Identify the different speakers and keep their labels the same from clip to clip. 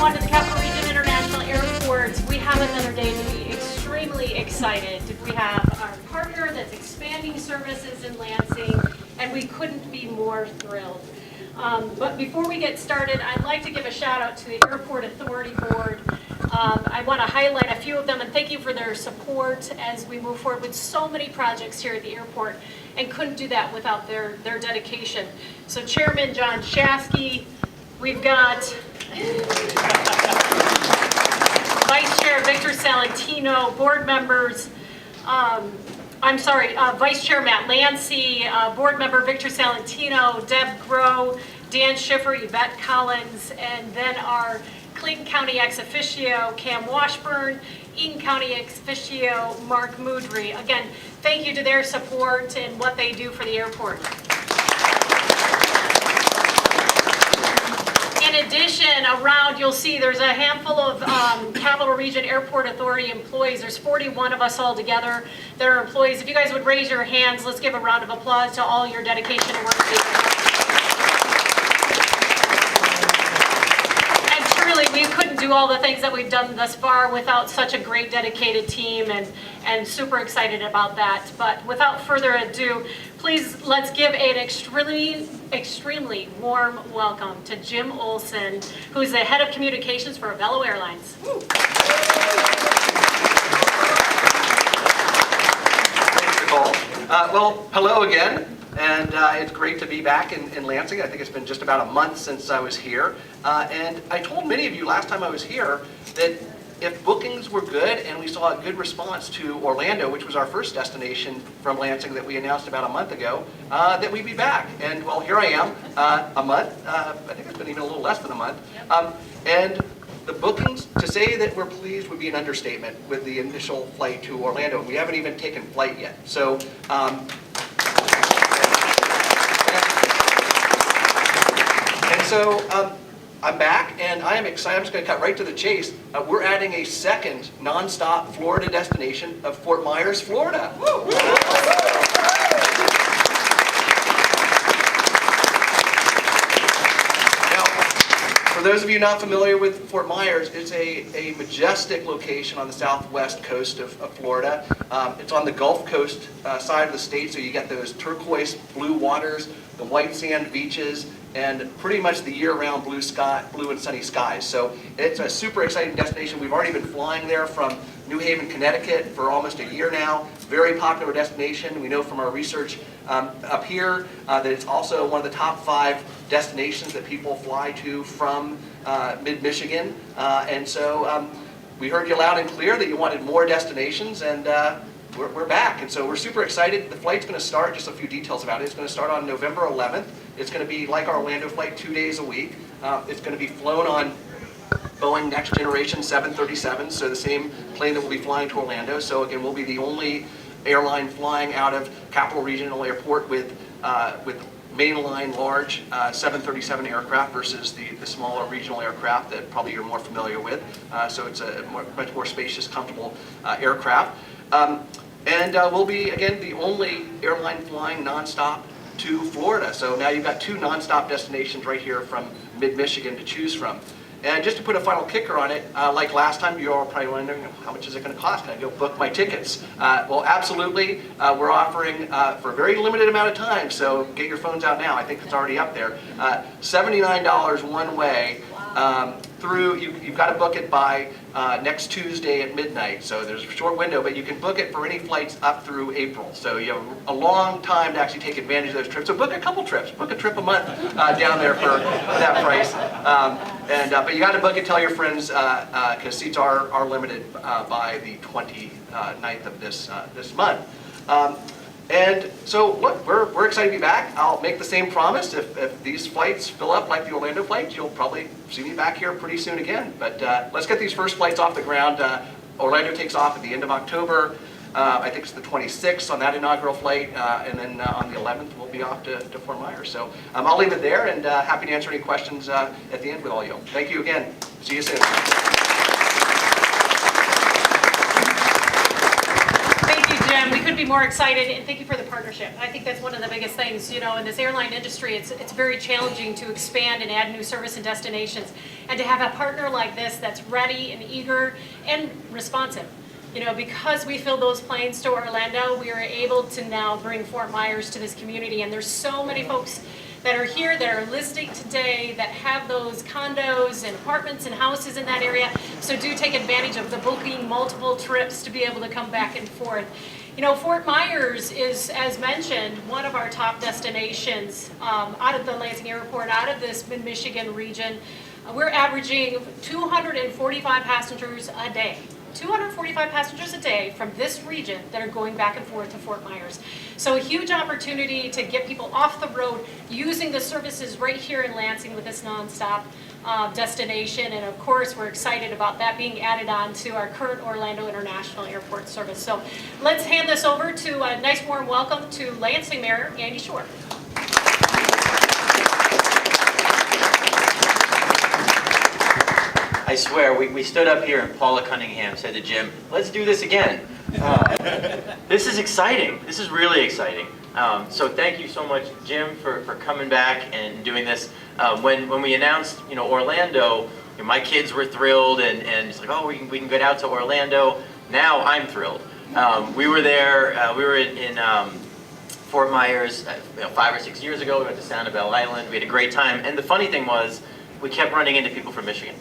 Speaker 1: everyone to the Capital Region International Airport. We have another day to be extremely excited. We have our partner that's expanding services in Lansing, and we couldn't be more thrilled. But before we get started, I'd like to give a shout out to the Airport Authority Board. I want to highlight a few of them and thank you for their support as we move forward with so many projects here at the airport, and couldn't do that without their dedication. So Chairman John Shasky, we've got Vice Chair Victor Salentino, board members, Vice Chair Matt Lancy, board member Victor Salentino, Deb Groh, Dan Schiffer, Yvette Collins, and then our Clayton County ex officio Cam Washburn, Eaton County ex officio Mark Moodry. Again, thank you to their support and what they do for the airport. In addition, around you'll see there's a handful of Capital Region Airport Authority employees. There's 41 of us all together that are employees. If you guys would raise your hands, let's give a round of applause to all your dedication and work. And truly, we couldn't do all the things that we've done thus far without such a great dedicated team, and super excited about that. But without further ado, please let's give an extremely warm welcome to Jim Olson, who's the head of communications for Avelo Airlines.
Speaker 2: Thanks, Nicole. Well, hello again, and it's great to be back in Lansing. I think it's been just about a month since I was here, and I told many of you last time I was here that if bookings were good and we saw a good response to Orlando, which was our first destination from Lansing that we announced about a month ago, that we'd be back. And well, here I am, a month. I think it's been even a little less than a month. And the bookings, to say that we're pleased would be an understatement with the initial flight to Orlando. We haven't even taken flight yet. So, I'm back, and I am excited. I'm just going to cut right to the chase. We're adding a second nonstop Florida destination of Fort Myers, Florida. Woo! Now, for those of you not familiar with Fort Myers, it's a majestic location on the southwest coast of Florida. It's on the Gulf Coast side of the state, so you get those turquoise blue waters, the white sand beaches, and pretty much the year-round blue and sunny skies. So it's a super exciting destination. We've already been flying there from New Haven, Connecticut for almost a year now. Very popular destination. We know from our research up here that it's also one of the top 5 destinations that people fly to from mid-Michigan. And so we heard you loud and clear that you wanted more destinations, and we're back. And so we're super excited. The flight's going to start, just a few details about it. It's going to start on November 11th. It's going to be like our Orlando flight, 2 days a week. It's going to be flown on Boeing Next Generation 737, so the same plane that will be flying to Orlando. So again, we'll be the only airline flying out of Capital Regional Airport with mainline large 737 aircraft versus the smaller regional aircraft that probably you're more familiar with. So it's a much more spacious, comfortable aircraft. And we'll be, again, the only airline flying nonstop to Florida. So now you've got 2 nonstop destinations right here from mid-Michigan to choose from. And just to put a final kicker on it, like last time, you're all probably wondering, how much is it going to cost? Can I go book my tickets? Well, absolutely. We're offering for a very limited amount of time, so get your phones out now. I think it's already up there. $79 one way. Through, you've got to book it by next Tuesday at midnight, so there's a short window, but you can book it for any flights up through April. So you have a long time to actually take advantage of those trips. So book a couple trips, book a trip a month down there for that price. But you got to book it, tell your friends, because seats are limited by the 29th of this month. And so, look, we're excited to be back. I'll make the same promise. If these flights fill up like the Orlando flights, you'll probably see me back here pretty soon again. But let's get these first flights off the ground. Orlando takes off at the end of October. I think it's the 26th on that inaugural flight. And then on the 11th, we'll be off to Fort Myers. So I'll leave it there, and happy to answer any questions at the end with all you. Thank you again. See you soon.
Speaker 1: Thank you, Jim. Jim. We couldn't be more excited, and thank you for the partnership. I think that's one of the biggest things, you know, in this airline industry. It's very challenging to expand and add new service and destinations, and to have a partner like this that's ready and eager and responsive. You know, because we filled those planes to Orlando, we are able to now bring Fort Myers to this community, and there's so many folks that are here that are listing today that have those condos and apartments and houses in that area. So do take advantage of the booking multiple trips to be able to come back and forth. You know, Fort Myers is, as mentioned, one of our top destinations out of the Lansing Airport, out of this mid-Michigan region. We're averaging 245 passengers a day. 245 passengers a day from this region that are going back and forth to Fort Myers. So a huge opportunity to get people off the road using the services right here in Lansing with this nonstop destination. And of course, we're excited about that being added on to our current Orlando International Airport service. So let's hand this over to a nice warm welcome to Lansing Mayor Andy Shore.
Speaker 3: I swear, we stood up here and Paula Cunningham said to Jim, let's do this again. This is exciting. This is really exciting. So thank you so much, Jim, for coming back and doing this. When we announced, you know, Orlando, you know, my kids were thrilled, and it's like, oh, we can get out to Orlando. Now I'm thrilled. We were there. We were in Fort Myers 5 or 6 years ago. We went to Sanibel Island. We had a great time. And the funny thing was, we kept running into people from Michigan.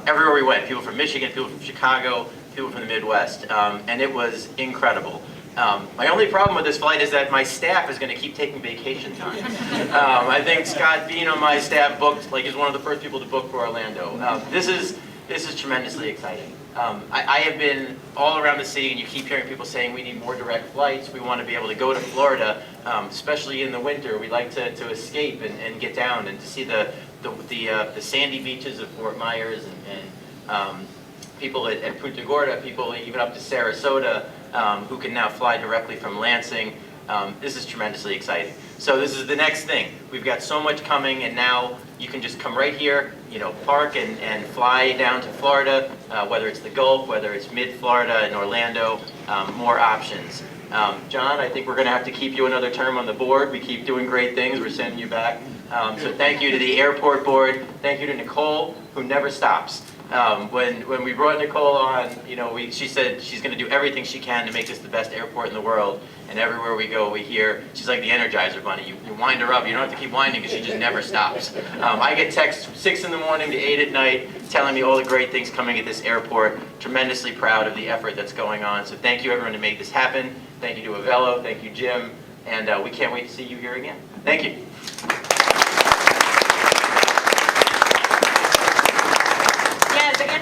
Speaker 3: Everywhere we went, people from Michigan, people from Chicago, people from the Midwest, and it was incredible. My only problem with this flight is that my staff is going to keep taking vacation time. I think Scott Bean on my staff booked, like, is one of the first people to book for Orlando. This is tremendously exciting. I have been all around the city, and you keep hearing people saying we need more direct flights. We want to be able to go to Florida, especially in the winter. We like to escape and get down and to see the sandy beaches of Fort Myers and people at Punta Gorda, people even up to Sarasota who can now fly directly from Lansing. This is tremendously exciting. So this is the next thing. We've got so much coming, and now you can just come right here, you know, park and fly down to Florida, whether it's the Gulf, whether it's mid-Florida and Orlando, more options. John, I think we're going to have to keep you another term on the board. We keep doing great things. We're sending you back. So thank you to the airport board. Thank you to Nicole, who never stops. When we brought Nicole on, you know, she said she's going to do everything she can to make this the best airport in the world. And everywhere we go, we hear, she's like the Energizer Bunny. You wind her up. You don't have to keep winding because she just never stops. I get texts 6 in the morning to 8 at night telling me all the great things coming at this airport. Tremendously proud of the effort that's going on. So thank you, everyone, to make this happen. Thank you to Avelo. Thank you, Jim. And we can't wait to see you here again. Thank you.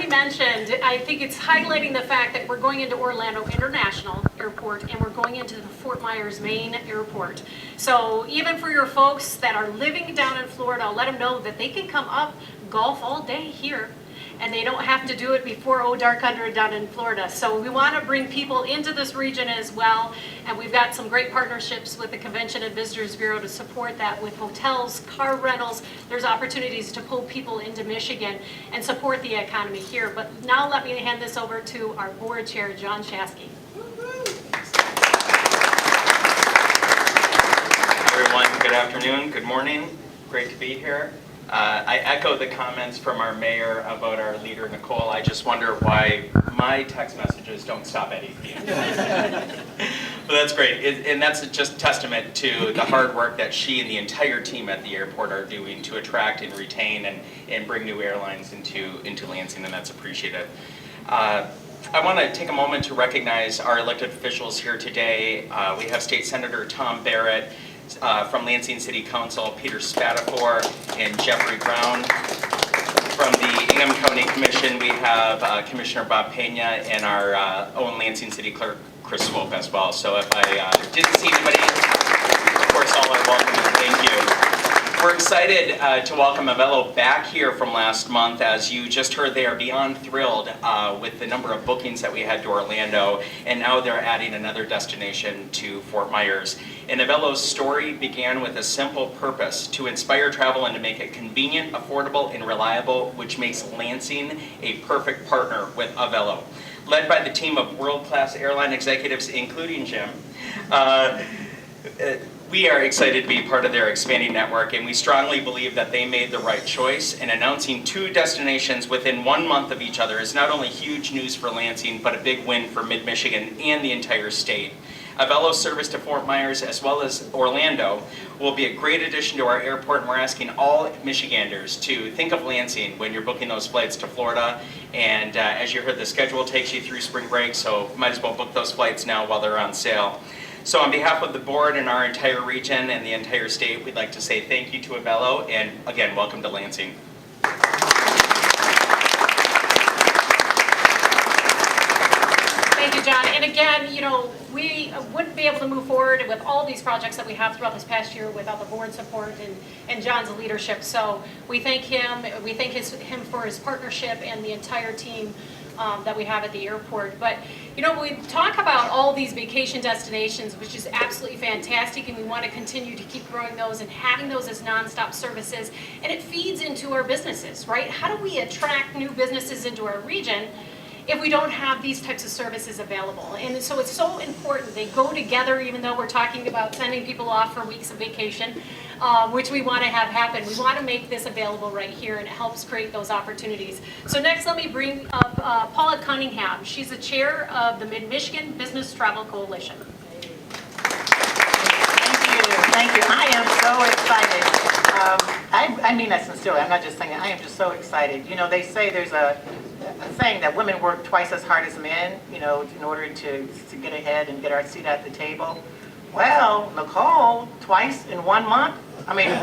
Speaker 1: Mentioned, I think it's highlighting the fact that we're going into Orlando International Airport and we're going into the Fort Myers main airport. So even for your folks that are living down in Florida, let them know that they can come up, golf all day here, and they don't have to do it before dark 100 down in Florida. So we want to bring people into this region as well, and we've got some great partnerships with the Convention and Visitors Bureau to support that with hotels, car rentals. There's opportunities to pull people into Michigan and support the economy here. But now let me hand this over to our board chair, John Shasky.
Speaker 4: Everyone, good afternoon, good morning. Great to be here. I echo the comments from our mayor about our leader, Nicole. I just wonder why my text messages don't stop at 8 p.m. But that's great. And that's just a testament to the hard work that she and the entire team at the airport are doing to attract and retain and bring new airlines into Lansing, and that's appreciated. I want to take a moment to recognize our elected officials here today. We have State Senator Tom Barrett, from Lansing City Council, Peter Spatafor and Jeffrey Brown. From the Ingham County Commission, we have Commissioner Bob Pena and our own Lansing City Clerk, Chris Swope, as well. So if I didn't see anybody, of course, all are welcome and thank you. We're excited to welcome Avelo back here from last month. As you just heard, they are beyond thrilled with the number of bookings that we had to Orlando, and now they're adding another destination to Fort Myers. And Avelo's story began with a simple purpose: to inspire travel and to make it convenient, affordable, and reliable, which makes Lansing a perfect partner with Avelo. Led by the team of world-class airline executives, including Jim, we are excited to be part of their expanding network, and we strongly believe that they made the right choice. And announcing 2 destinations within 1 month of each other is not only huge news for Lansing, but a big win for Mid-Michigan and the entire state. Avelo's service to Fort Myers as well as Orlando will be a great addition to our airport, and we're asking all Michiganders to think of Lansing when you're booking those flights to Florida. And as you heard, the schedule takes you through spring break, so might as well book those flights now while they're on sale. So on behalf of the board and our entire region and the entire state, we'd like to say thank you to Avelo, and again, welcome to Lansing.
Speaker 1: Thank you, John. And again, you know, we wouldn't be able to move forward with all these projects that we have throughout this past year without the board support and John's leadership. So we thank him. We thank him for his partnership and the entire team that we have at the airport. But you know, we talk about all these vacation destinations, which is absolutely fantastic, and we want to continue to keep growing those and having those as nonstop services, and it feeds into our businesses, right? How do we attract new businesses into our region if we don't have these types of services available? And so it's so important. They go together, even though we're talking about sending people off for weeks of vacation, which we want to have happen. We want to make this available right here, and it helps create those opportunities. So next, let me bring up Paula Cunningham. She's the chair of the Mid-Michigan Business Travel Coalition.
Speaker 5: Thank you. I am so excited. I mean that sincerely. I'm not just saying it. I am just so excited. You know, they say there's a saying that women work twice as hard as men, you know, in order to get ahead and get our seat at the table. Well, Nicole, twice in 1 month. I mean, 2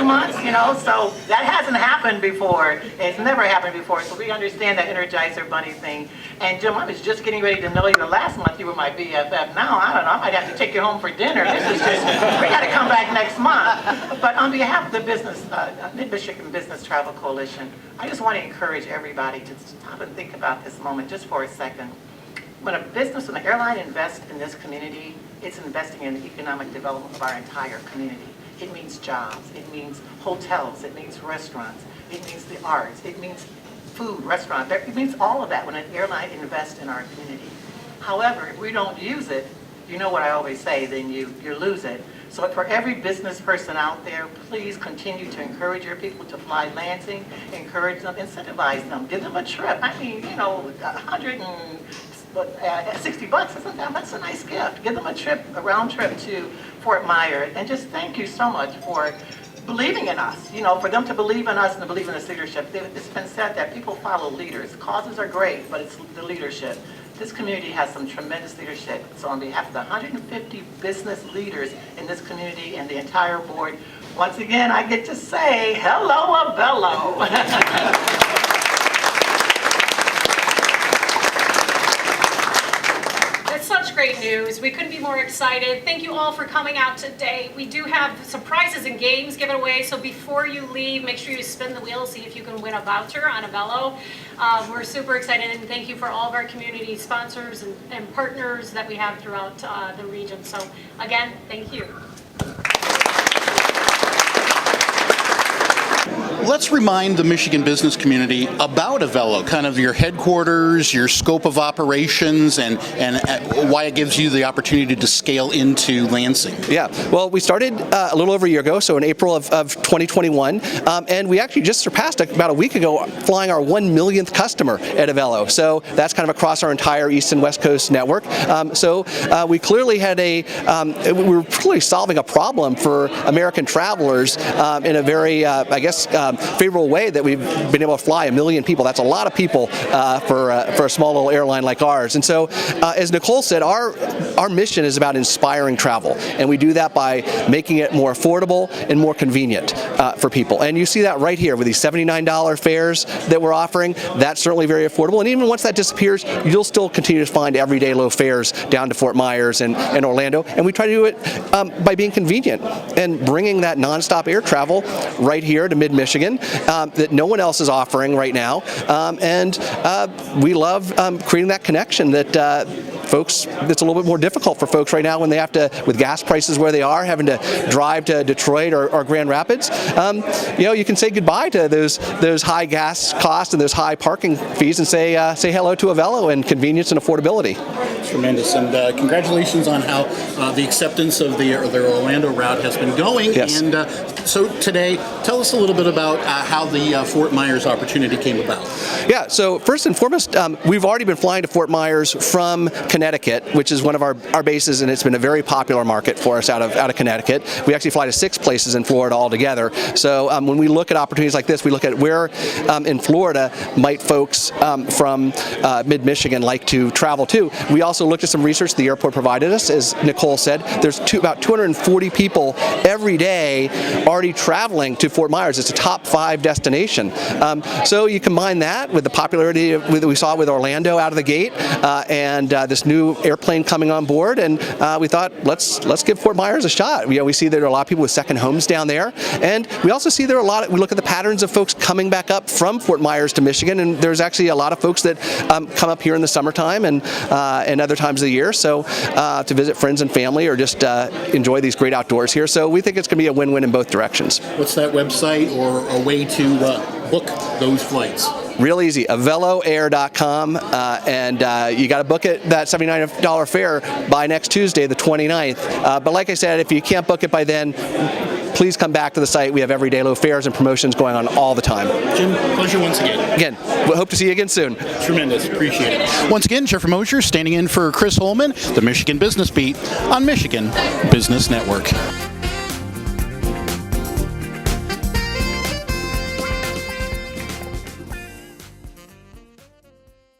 Speaker 5: months, you know, so that hasn't happened before. It's never happened before, so we understand that Energizer Bunny thing. And Jim, I was just getting ready to know you. The last month you were my BFF. Now, I don't know, I might have to take you home for dinner. This is just, we got to come back next month. But on behalf of the Mid-Michigan Business Travel Coalition, I just want to encourage everybody to stop and think about this moment just for a second. When an airline invests in this community, it's investing in the economic development of our entire community. It means jobs, it means hotels, it means restaurants, it means the arts, it means food, restaurants, it means all of that when an airline invests in our community. However, if we don't use it, you know what I always say, then you lose it. So for every business person out there, please continue to encourage your people to fly Lansing, encourage them, incentivize them, give them a trip. I mean, you know, $60, that's a nice gift. Give them a round trip to Fort Myers, and just thank you so much for believing in us. You know, for them to believe in us and to believe in this leadership. It's been said that people follow leaders. Causes are great, but it's the leadership. This community has some tremendous leadership. So on behalf of the 150 business leaders in this community and the entire board, once again, I get to say, hello, Avelo.
Speaker 1: Such great news. We couldn't be more excited. Thank you all for coming out today. We do have some prizes and games given away, so before you leave, make sure you spin the wheel, see if you can win a voucher on Avelo. We're super excited, and thank you for all of our community sponsors and partners that we have throughout the region. So again, thank you.
Speaker 6: Let's remind the Michigan business community about Avelo, kind of your headquarters, your scope of operations, and why it gives you the opportunity to scale into Lansing.
Speaker 7: Yeah, well, we started a little over a year ago, so in April of 2021, and we actually just surpassed about a week ago flying our 1 millionth customer at Avelo. So that's kind of across our entire East and West Coast network. So we clearly had we were clearly solving a problem for American travelers in a very, I guess, favorable way that we've been able to fly 1 million people. That's a lot of people for a small little airline like ours. And so, as Nicole said, our mission is about inspiring travel, and we do that by making it more affordable and more convenient for people. And you see that right here with these $79 fares that we're offering. That's certainly very affordable. And even once that disappears, you'll still continue to find everyday low fares down to Fort Myers and Orlando. And we try to do it by being convenient and bringing that nonstop air travel right here to mid-Michigan that no one else is offering right now. And we love creating that connection that folks, it's a little bit more difficult for folks right now when they have to, with gas prices where they are, having to drive to Detroit or Grand Rapids. You can say goodbye to those high gas costs and those high parking fees and say hello to Avelo and convenience and affordability.
Speaker 6: Tremendous, and congratulations on how the acceptance of their Orlando route has been going.
Speaker 7: Yes.
Speaker 6: And so today, tell us a little bit about how the Fort Myers opportunity came about.
Speaker 7: Yeah, so first and foremost, we've already been flying to Fort Myers from Connecticut, which is one of our bases, and it's been a very popular market for us out of Connecticut. We actually fly to 6 places in Florida altogether. So when we look at opportunities like this, we look at where in Florida might folks from mid-Michigan like to travel to. We also looked at some research the airport provided us. As Nicole said, there's about 240 people every day already traveling to Fort Myers. It's a top 5 destination. So you combine that with the popularity that we saw with Orlando out of the gate, and this new airplane coming on board, and we thought let's give Fort Myers a shot. We see there are a lot of people with second homes down there, and we also see there are a lot. We look at the patterns of folks coming back up from Fort Myers to Michigan, and there's actually a lot of folks that come up here in the summertime and other times of the year, so to visit friends and family or just enjoy these great outdoors here. So we think it's going to be a win-win in both directions.
Speaker 6: What's that website or a way to book those flights?
Speaker 7: Real easy, aveloair.com, and you got to book it, that $79 fare, by next Tuesday, the 29th. But like I said, if you can't book it by then, please come back to the site. We have everyday low fares and promotions going on all the time.
Speaker 6: Jim, pleasure once again.
Speaker 7: Again, we hope to see you again soon.
Speaker 6: Tremendous, appreciate it. Once again, Jeffrey Mosher standing in for Chris Holman, the Michigan Business Beat on Michigan Business Network.